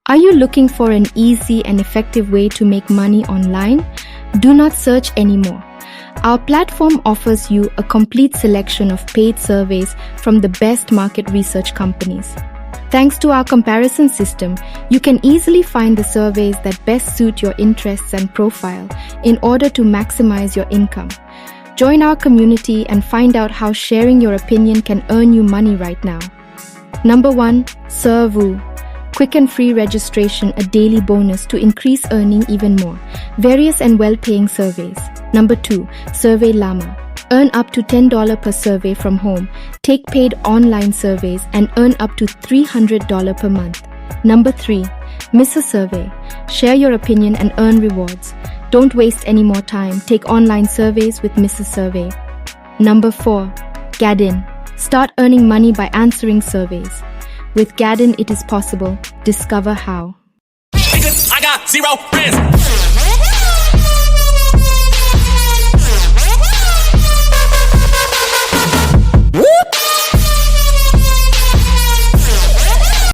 Are you looking for an easy and effective way to make money online? Do not search anymore. Our platform offers you a complete selection of paid surveys from the best market research companies. Thanks to our comparison system, you can easily find the surveys that best suit your interests and profile in order to maximize your income. Join our community and find out how sharing your opinion can earn you money right now. Number 1. Survoo. Quick and free registration, a daily bonus to increase earning even more. Various and well-paying surveys. Number 2. Survey Llama. Earn up to $10 per survey from home. Take paid online surveys and earn up to $300 per month. Number 3. Miss a Survey. Share your opinion and earn rewards. Don't waste any more time. Take online surveys with Miss a Survey. Number 4. Gadin. Start earning money by answering surveys. With Gadin, it is possible. Discover how. I got 0 friends.